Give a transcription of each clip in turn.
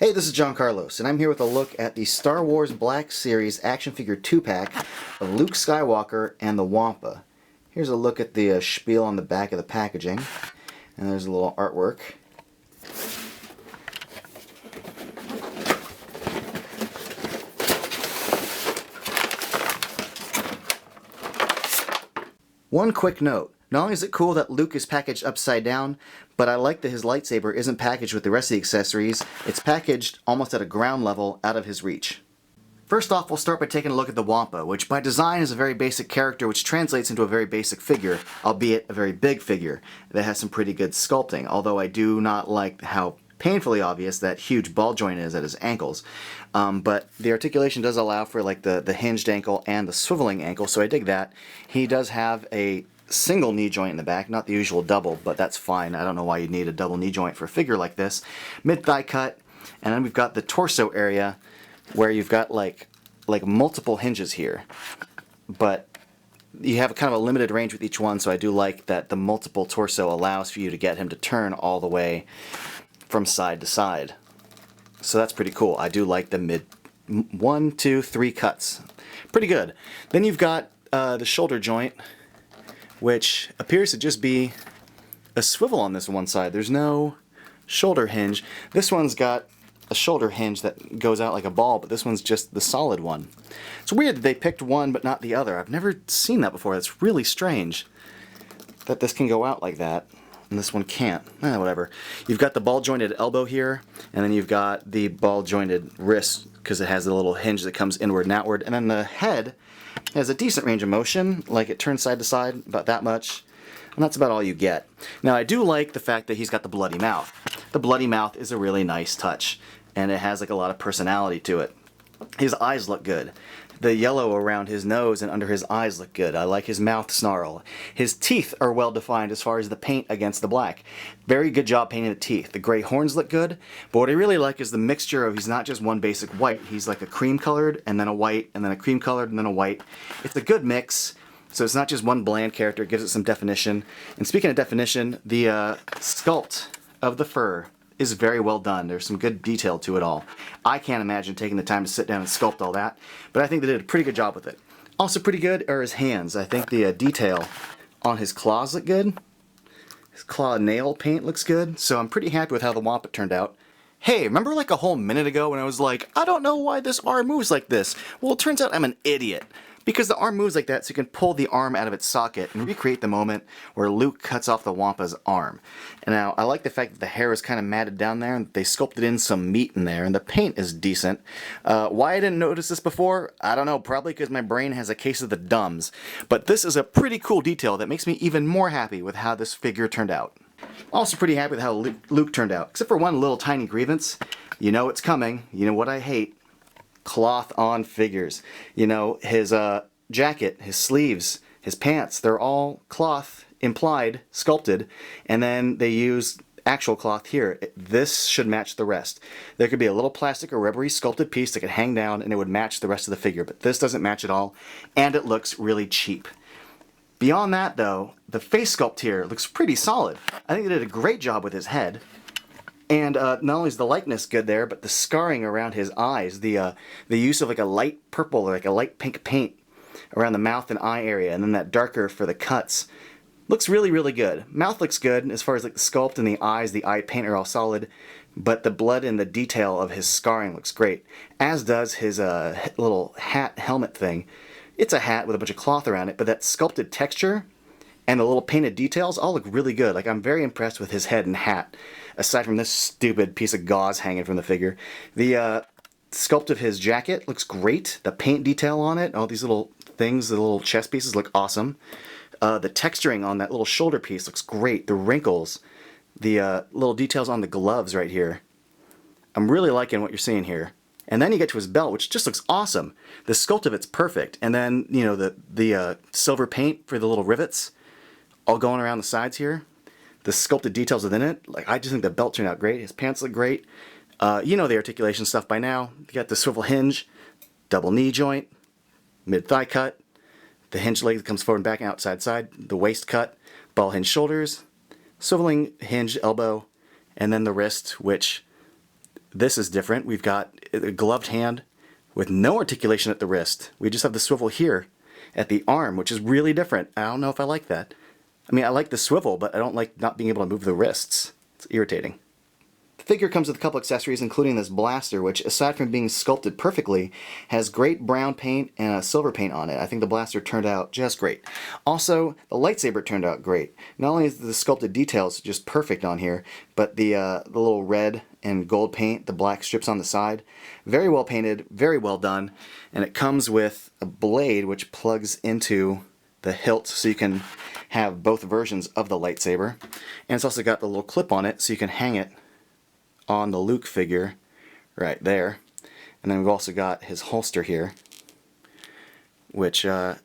Hey, this is John Carlos, and I'm here with a look at the Star Wars Black Series action figure 2-pack of Luke Skywalker and the Wampa. Here's a look at the spiel on the back of the packaging, and there's a little artwork. One quick note. Not only is it cool that Luke is packaged upside down, but I like that his lightsaber isn't packaged with the rest of the accessories. It's packaged almost at a ground level out of his reach. First off, we'll start by taking a look at the Wampa, which by design is a very basic character which translates into a very basic figure, albeit a very big figure that has some pretty good sculpting, although I do not like how painfully obvious that huge ball joint is at his ankles. But the articulation does allow for like the hinged ankle and the swiveling ankle, so I dig that. He does have a single knee joint in the back, not the usual double, but that's fine. I don't know why you'd need a double knee joint for a figure like this. Mid-thigh cut, and then we've got the torso area where you've got like multiple hinges here, but you have kind of a limited range with each one, so I do like that the multiple torso allows for you to get him to turn all the way from side to side. So that's pretty cool. I do like the mid 1, 2, 3 cuts. Pretty good. Then you've got the shoulder joint, which appears to just be a swivel on this one side. There's no shoulder hinge. This one's got a shoulder hinge that goes out like a ball, but this one's just the solid one. It's weird that they picked one but not the other. I've never seen that before. That's really strange that this can go out like that and this one can't. Whatever. You've got the ball jointed elbow here, and then you've got the ball jointed wrist because it has a little hinge that comes inward and outward, and then the head has a decent range of motion, like it turns side to side about that much, and that's about all you get. Now I do like the fact that he's got the bloody mouth. The bloody mouth is a really nice touch, and it has like a lot of personality to it. His eyes look good. The yellow around his nose and under his eyes look good. I like his mouth snarl. His teeth are well defined as far as the paint against the black. Very good job painting the teeth. The gray horns look good, but what I really like is the mixture of he's not just one basic white. He's like a cream colored and then a white and then a cream colored and then a white. It's a good mix, so it's not just one bland character. It gives it some definition. And speaking of definition, the sculpt of the fur is very well done. There's some good detail to it all. I can't imagine taking the time to sit down and sculpt all that, but I think they did a pretty good job with it. Also pretty good are his hands. I think the detail on his claws look good. His claw nail paint looks good, so I'm pretty happy with how the Wampa turned out. Hey, remember like a whole minute ago when I was like, I don't know why this arm moves like this? Well, it turns out I'm an idiot. Because the arm moves like that, so you can pull the arm out of its socket and recreate the moment where Luke cuts off the Wampa's arm. And now, I like the fact that the hair is kind of matted down there, and they sculpted in some meat in there, and the paint is decent. Why I didn't notice this before? I don't know, probably because my brain has a case of the dumbs. But this is a pretty cool detail that makes me even more happy with how this figure turned out. Also pretty happy with how Luke turned out, except for one little tiny grievance. You know it's coming. You know what I hate. Cloth on figures. You know, his jacket, his sleeves, his pants, they're all cloth implied, sculpted, and then they use actual cloth here. This should match the rest. There could be a little plastic or rubbery sculpted piece that could hang down and it would match the rest of the figure, but this doesn't match at all, and it looks really cheap. Beyond that though, the face sculpt here looks pretty solid. I think they did a great job with his head. And not only is the likeness good there, but the scarring around his eyes, the use of like a light purple or like a light pink paint around the mouth and eye area, and then that darker for the cuts, looks really, really good. Mouth looks good as far as like the sculpt, and the eyes, the eye paint are all solid, but the blood and the detail of his scarring looks great, as does his little hat helmet thing. It's a hat with a bunch of cloth around it, but that sculpted texture and the little painted details all look really good. Like, I'm very impressed with his head and hat, aside from this stupid piece of gauze hanging from the figure. The sculpt of his jacket looks great. The paint detail on it, all these little things, the little chest pieces look awesome. The texturing on that little shoulder piece looks great. The wrinkles, the little details on the gloves right here. I'm really liking what you're seeing here. And then you get to his belt, which just looks awesome. The sculpt of it's perfect. And then, you know, the silver paint for the little rivets, all going around the sides here. The sculpted details within it, like, I just think the belt turned out great. His pants look great. You know the articulation stuff by now. You got the swivel hinge, double knee joint, mid-thigh cut, the hinge leg that comes forward and back and outside side, the waist cut, ball hinge shoulders, swiveling hinge elbow, and then the wrist, which This is different. We've got a gloved hand with no articulation at the wrist. We just have the swivel here at the arm, which is really different. I don't know if I like that. I mean, I like the swivel, but I don't like not being able to move the wrists. It's irritating. The figure comes with a couple accessories, including this blaster, which, aside from being sculpted perfectly, has great brown paint and a silver paint on it. I think the blaster turned out just great. Also, the lightsaber turned out great. Not only is the sculpted details just perfect on here, but the little red and gold paint, the black strips on the side, very well painted, very well done, and it comes with a blade which plugs into the hilt so you can have both versions of the lightsaber. And it's also got the little clip on it so you can hang it on the Luke figure right there. And then we've also got his holster here, which that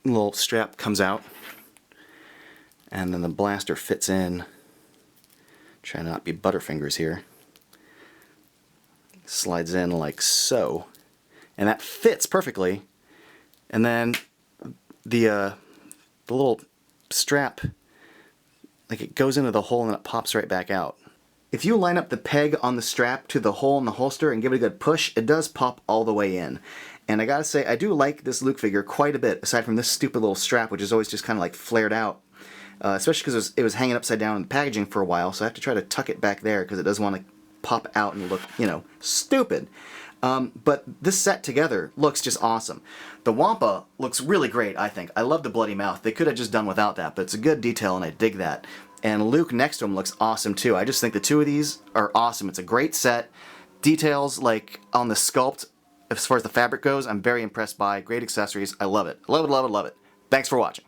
little strap comes out, and then the blaster fits in. Try not to be butterfingers here. Slides in like so, and that fits perfectly. And then the little strap, like, it goes into the hole and then it pops right back out. If you line up the peg on the strap to the hole in the holster and give it a good push, it does pop all the way in. And I gotta say, I do like this Luke figure quite a bit, aside from this stupid little strap, which is always just kind of like flared out. Especially because it was hanging upside down in the packaging for a while, so I have to try to tuck it back there because it doesn't want to pop out and look, you know, stupid. But this set together looks just awesome. The Wampa looks really great, I think. I love the bloody mouth. They could have just done without that, but it's a good detail and I dig that. And Luke next to him looks awesome too. I just think the two of these are awesome. It's a great set. Details like on the sculpt, as far as the fabric goes, I'm very impressed by. Great accessories. I love it. Love it, love it, love it. Thanks for watching.